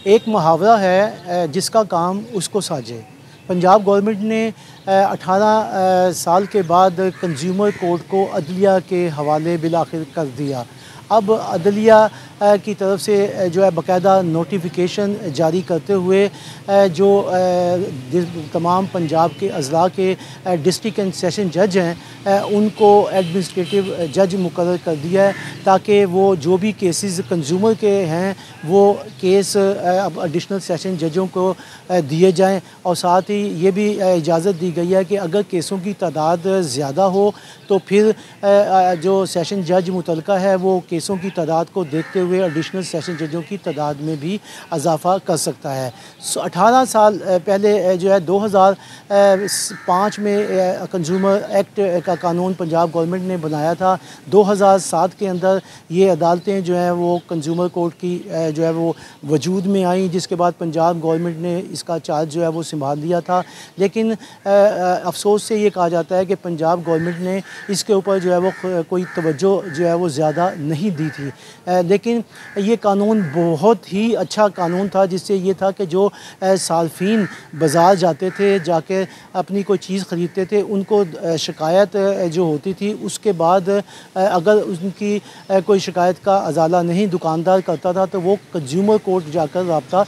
एक मुहावरा है जिसका काम उसको साझे। पंजाब गवर्नमेंट ने 18 साल के बाद कंज्यूमर कोर्ट को अदलिया के हवाले बिलाखिर कर दिया। अब अदलिया की तरफ से जो है बाकायदा नोटिफिकेशन जारी करते हुए जो तमाम पंजाब के अज़ला के डिस्ट्रिक्ट एंड सेशन जज हैं उनको एडमिनिस्ट्रेटिव जज मुकर्रर कर दिया है, ताकि वो जो भी केसेस कंज्यूमर के हैं वो केस अब एडिशनल सेशन जजों को दिए जाएं। और साथ ही ये भी इजाज़त दी गई है कि अगर केसों की तादाद ज़्यादा हो तो फिर जो सेशन जज मुतलका है वो केसों की तादाद को देखते हुए एडिशनल सेशन जजों की तादाद में भी इजाफ़ा कर सकता है। 18 साल पहले जो है 2005 में कंज्यूमर एक्ट का कानून पंजाब गवर्नमेंट ने बनाया था। 2007 के अंदर ये अदालतें जो हैं वो कंज्यूमर कोर्ट की जो है वो वजूद में आई, जिसके बाद पंजाब गवर्नमेंट ने इसका चार्ज जो है वो संभाल लिया था। लेकिन अफसोस से ये कहा जाता है कि पंजाब गवर्नमेंट ने इसके ऊपर जो है वो कोई तवज्जो जो है वो ज़्यादा नहीं दी थी। लेकिन ये कानून बहुत ही अच्छा कानून था, जिससे ये था कि जो सार्फिन बाज़ार जाते थे, जाके अपनी कोई चीज़ ख़रीदते थे, उनको शिकायत जो होती थी उसके बाद अगर उनकी कोई शिकायत का अजाला नहीं दुकानदार करता था तो वो कंज्यूमर कोर्ट जाकर रब्ता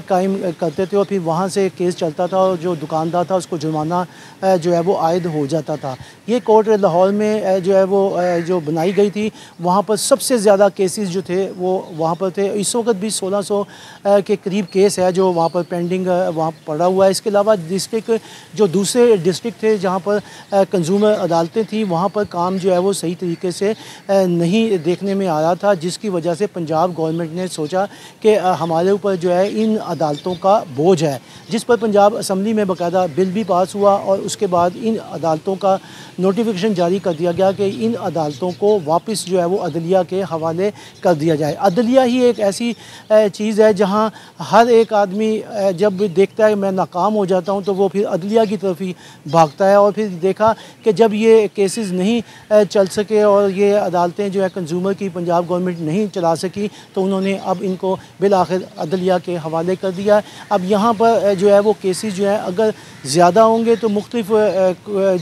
कायम करते थे और फिर वहाँ से केस चलता था और जो दुकानदार था उसको जुर्माना जो है वो आयद हो जाता था। ये कोर्ट लाहौर में जो है वो जो बनाई गई थी, वहाँ पर सबसे ज़्यादा केसेस जो थे वो वहाँ पर थे। इस वक्त भी 1600 के करीब केस है जो वहाँ पर पेंडिंग वहाँ पड़ा हुआ है। इसके अलावा डिस्ट्रिक्ट जो दूसरे डिस्ट्रिक्ट थे जहाँ पर कंज्यूमर अदालतें थी, वहाँ पर काम जो है वो सही तरीके से नहीं देखने में आ रहा था, जिसकी वजह से पंजाब गवर्नमेंट ने सोचा कि हमारे ऊपर जो है इन अदालतों का बोझ है, जिस पर पंजाब असम्बली में बाकायदा बिल भी पास हुआ और उसके बाद इन अदालतों का नोटिफिकेशन जारी कर दिया गया कि इन अदालतों को वापस जो है वो अदलिया के हवाले कर दिया जाए। अदलिया ही एक ऐसी चीज़ है जहाँ हर एक आदमी जब देखता है मैं नाकाम हो जाता हूँ तो वो फिर अदलिया की तरफ ही भागता है। और फिर देखा कि जब ये केसेस नहीं चल सके और ये अदालतें जो है कंज्यूमर की पंजाब गवर्नमेंट नहीं चला सकी तो उन्होंने अब इनको बिल आखिर अदलिया के हवाले कर दिया। अब यहाँ पर जो है वो केसेस जो है अगर ज़्यादा होंगे तो मुख्तलिफ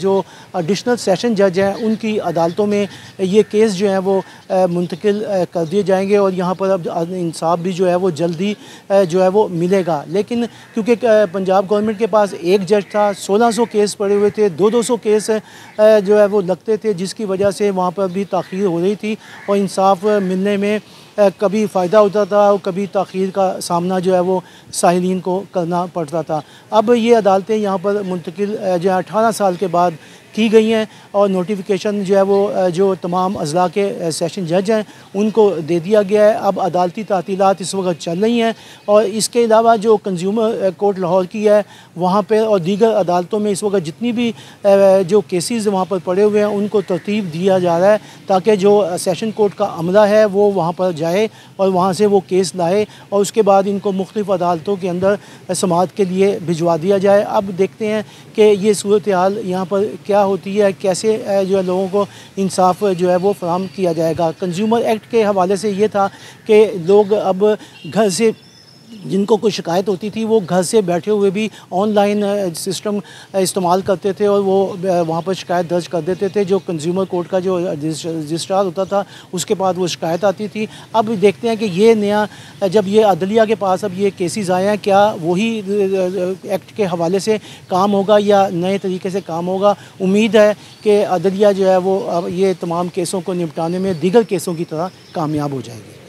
जो एडिशनल सेशन जज हैं उनकी अदालतों में ये केस जो है वो मुंतकिल कर दिए जाएंगे और यहाँ पर अब इंसाफ भी जो है वो जल्दी जो है वो मिलेगा। लेकिन क्योंकि पंजाब गवर्नमेंट के पास एक जज था, 1600 केस पड़े हुए थे, 200 केस जो है वो लगते थे, जिसकी वजह से वहाँ पर भी ताख़ीर हो रही थी और इंसाफ मिलने में कभी फ़ायदा होता था और कभी ताख़ीर का सामना जो है वो साहिलीन को करना पड़ता था। अब ये अदालतें यहाँ पर मुंतकिल जो है 18 साल के बाद की गई हैं और नोटिफिकेशन जो है वो जो तमाम अज़ला के सेशन जज हैं उनको दे दिया गया है। अब अदालती तातीलात इस वक्त चल रही हैं और इसके अलावा जो कंज्यूमर कोर्ट लाहौर की है वहाँ पे और दीगर अदालतों में इस वक्त जितनी भी जो केसेस वहाँ पर पड़े हुए हैं उनको तरतीब दिया जा रहा है, ताकि जो सेशन कोर्ट का अमला है वो वहाँ पर जाए और वहाँ से वो केस लाए और उसके बाद इनको मुख्तलिफ़ अदालतों के अंदर समाअत के लिए भिजवा दिया जाए। अब देखते हैं कि ये सूरत हाल यहाँ पर क्या होती है, कैसे जो है लोगों को इंसाफ जो है वो फराहम किया जाएगा। कंज्यूमर एक्ट के हवाले से ये था कि लोग अब घर से जिनको कोई शिकायत होती थी वो घर से बैठे हुए भी ऑनलाइन सिस्टम इस्तेमाल करते थे और वो वहाँ पर शिकायत दर्ज कर देते थे। जो कंज्यूमर कोर्ट का जो रजिस्ट्रार होता था उसके बाद वो शिकायत आती थी। अब देखते हैं कि ये नया जब ये अदलिया के पास अब ये केसेस आए हैं, क्या वही एक्ट के हवाले से काम होगा या नए तरीके से काम होगा। उम्मीद है कि अदलिया जो है वो अब ये तमाम केसों को निपटाने में दीगर केसों की तरह कामयाब हो जाएगी।